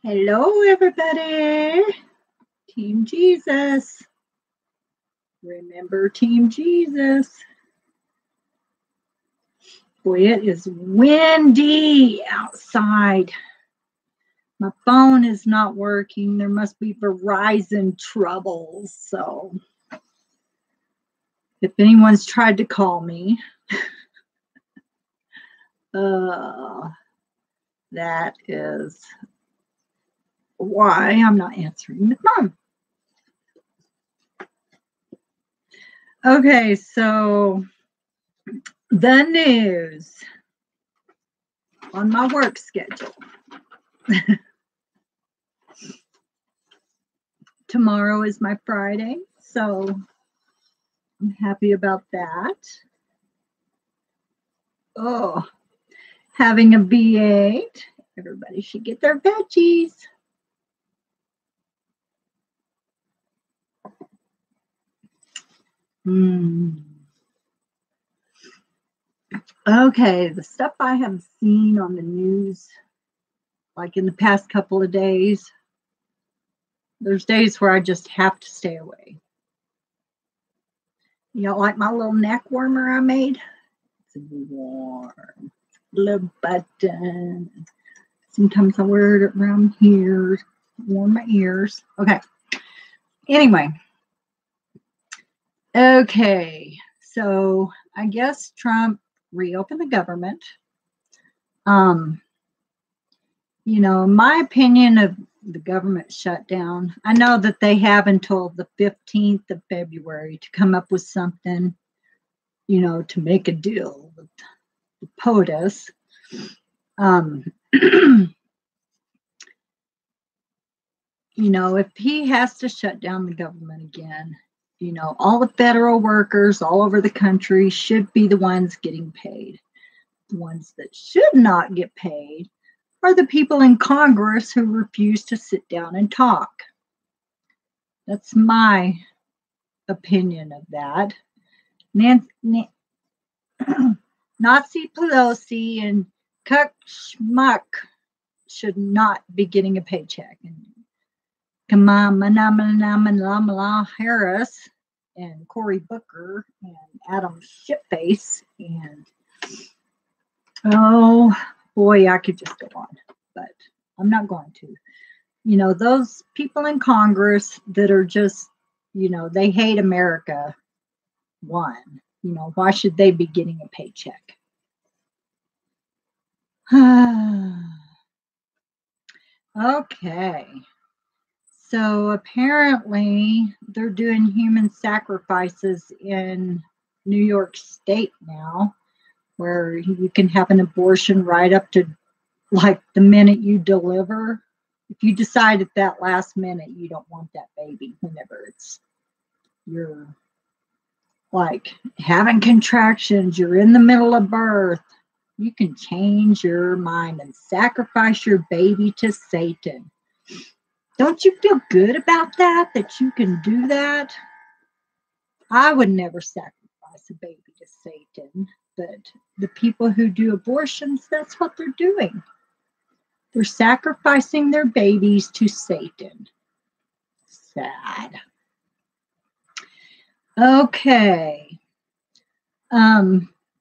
Hello, everybody. Team Jesus. Remember Team Jesus. Boy, it is windy outside. My phone is not working. There must be Verizon troubles. So if anyone's tried to call me, that is why I'm not answering the phone. Okay, so the news on my work schedule. Tomorrow is my Friday, so I'm happy about that. Oh, having a V8. Everybody should get their veggies. Okay, the stuff I have seen on the news, like in the past couple of days, there's days where I just have to stay away. You know, like my little neck warmer I made? It's warm. Little button. Sometimes I wear it around here, warm my ears. Okay. Anyway. Okay. So I guess Trump reopened the government. You know, in my opinion of the government shutdown, I know that they have until the 15th of February to come up with something, you know, to make a deal with the POTUS. You know, if he has to shut down the government again, you know, all the federal workers all over the country should be the ones getting paid. The ones that should not get paid are the people in Congress who refuse to sit down and talk. That's my opinion of that. Nazi Pelosi and Cuck Schmuck should not be getting a paycheck. And Kamala Harris and Cory Booker and Adam Shitface and oh boy, I could just go on, but I'm not going to. You know, those people in Congress that are just, you know, they hate America. One, you know, why should they be getting a paycheck? Okay. So apparently they're doing human sacrifices in New York State now, where you can have an abortion right up to like the minute you deliver. If you decide at that last minute you don't want that baby, whenever you're like having contractions, you're in the middle of birth, you can change your mind and sacrifice your baby to Satan. Don't you feel good about that you can do that? I would never sacrifice a baby to Satan, but the people who do abortions, that's what they're doing. They're sacrificing their babies to Satan. Sad. Okay.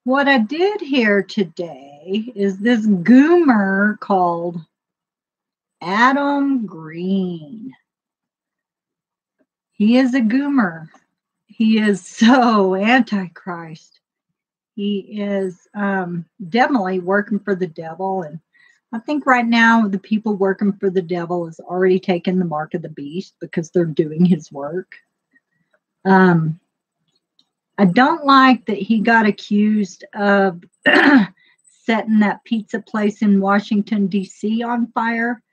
What I did hear today is this goomer called Adam Green. He is a goomer. He is so antichrist. He is definitely working for the devil. And I think right now the people working for the devil has already taken the mark of the beast because they're doing his work. I don't like that he got accused of setting that pizza place in Washington, D.C. on fire.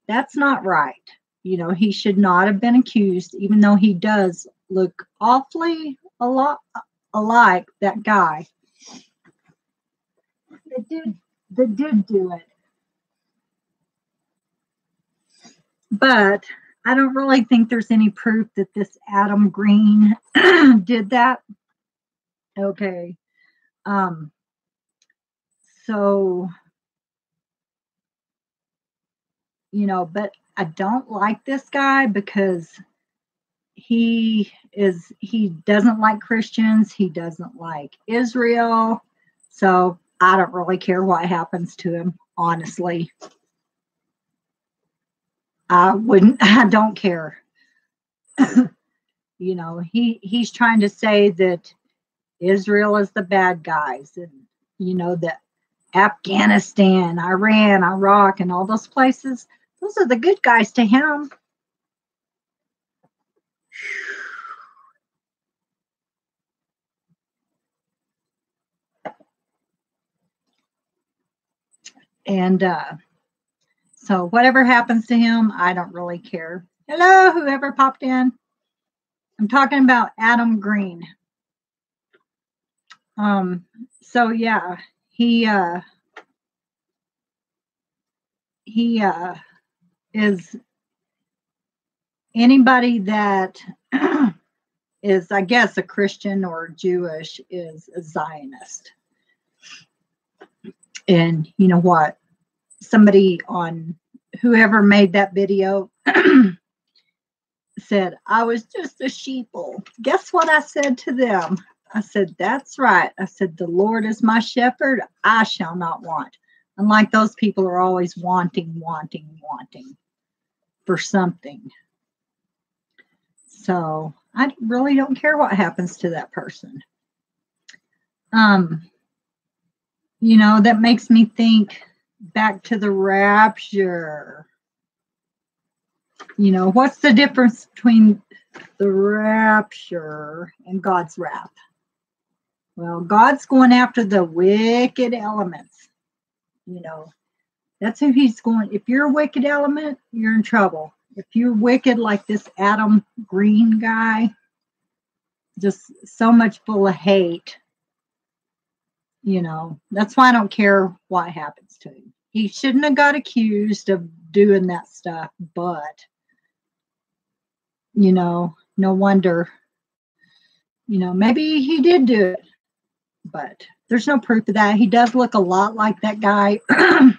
That's not right. You know, he should not have been accused, even though he does look awfully a lot alike that guy that did do it. But I don't really think there's any proof that this Adam Green did that. Okay. So but I don't like this guy because he doesn't like Christians. He doesn't like Israel. So I don't really care what happens to him, honestly. I don't care. He's trying to say that Israel is the bad guys, and that Afghanistan, Iran, Iraq, and all those places, those are the good guys to him. And so whatever happens to him, I don't really care. Hello, whoever popped in. I'm talking about Adam Green. So yeah, he is anybody that is, I guess, a Christian or Jewish is a Zionist. And you know what? Somebody on whoever made that video said, I was just a sheeple. Guess what I said to them? I said, that's right. I said, the Lord is my shepherd. I shall not want. Unlike those people are always wanting for something. So I really don't care what happens to that person. That makes me think back to the rapture. What's the difference between the rapture and God's wrath? Well, God's going after the wicked elements. That's who he's going. If you're a wicked element, you're in trouble. If you're wicked like this Adam Green guy, just so much full of hate, that's why I don't care what happens to him. He shouldn't have got accused of doing that stuff, but, no wonder, maybe he did do it, but there's no proof of that. He does look a lot like that guy,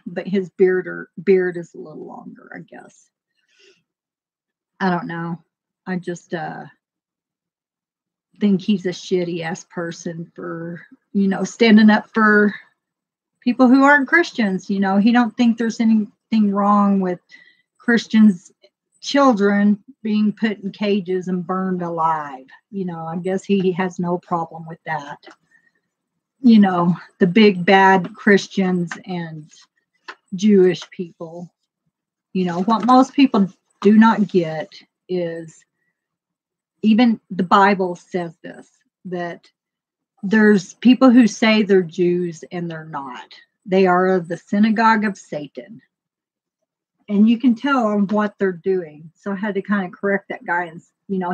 but his beard is a little longer, I guess. I don't know. I just think he's a shitty ass person for, standing up for people who aren't Christians. He don't think there's anything wrong with Christians' children being put in cages and burned alive. I guess he has no problem with that. The big bad Christians and Jewish people. What most people do not get is, even the Bible says this, that there's people who say they're Jews and they're not. They are of the synagogue of Satan. And you can tell on what they're doing. So I had to kind of correct that guy. And,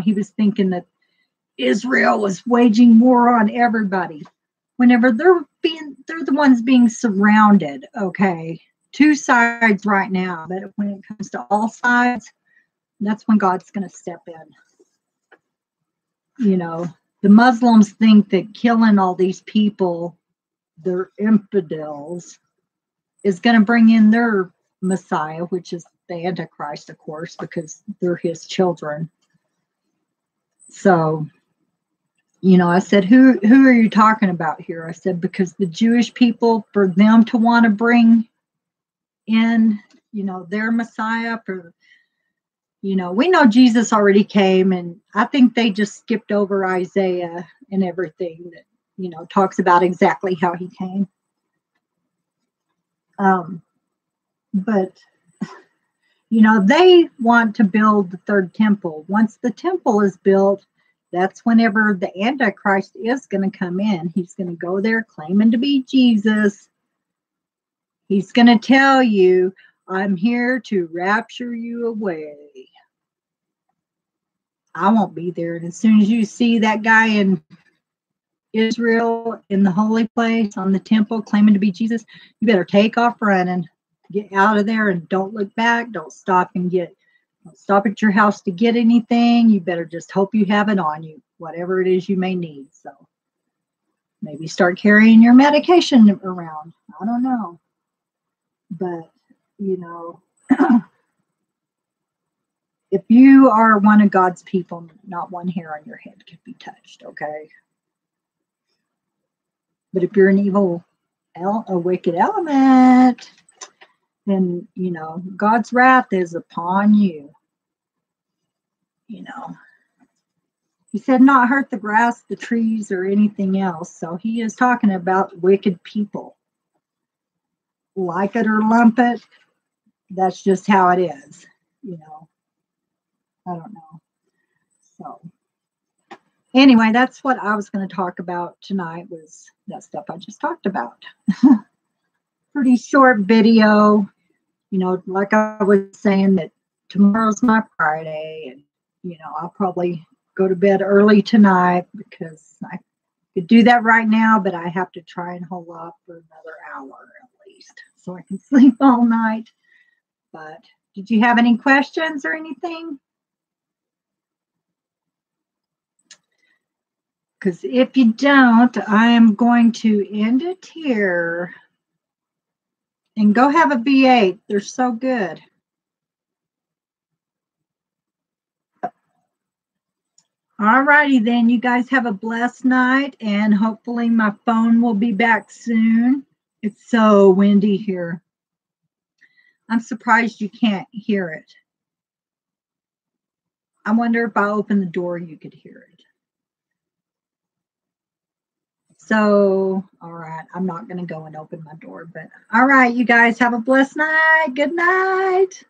he was thinking that Israel was waging war on everybody. Whenever they're the ones being surrounded, okay? Two sides right now. But when it comes to all sides, that's when God's going to step in. The Muslims think that killing all these people, they're infidels, is going to bring in their Messiah, which is the Antichrist, of course, because they're his children. So, I said, who are you talking about here? I said, because the Jewish people, for them to want to bring in, their Messiah, we know Jesus already came, and I think they just skipped over Isaiah and everything that, talks about exactly how he came. But, they want to build the third temple. Once the temple is built, that's whenever the Antichrist is going to come in. He's going to go there claiming to be Jesus. He's going to tell you, I'm here to rapture you away. I won't be there. And as soon as you see that guy in Israel in the holy place on the temple claiming to be Jesus, you better take off running. Get out of there and don't look back. Don't stop at your house to get anything. You better just hope you have it on you, whatever it is you may need. So maybe start carrying your medication around. I don't know. But, if you are one of God's people, not one hair on your head can be touched, okay? But if you're an evil, a wicked element, then, you know, God's wrath is upon you. You know, he said not hurt the grass, the trees, or anything else. So he is talking about wicked people. Like it or lump it, that's just how it is. You know, I don't know. So anyway, that's what I was going to talk about tonight, was that stuff I just talked about. Pretty short video. You know, like I was saying, that tomorrow's my Friday, and, you know, I'll probably go to bed early tonight because I could do that right now, but I have to try and hold off for another hour at least so I can sleep all night. But did you have any questions or anything? Because if you don't, I am going to end it here. And go have a V8. They're so good. All righty then. You guys have a blessed night, and hopefully my phone will be back soon. It's so windy here. I'm surprised you can't hear it. I wonder if I open the door, you could hear it. So, all right, I'm not going to go and open my door, but all right, you guys have a blessed night. Good night.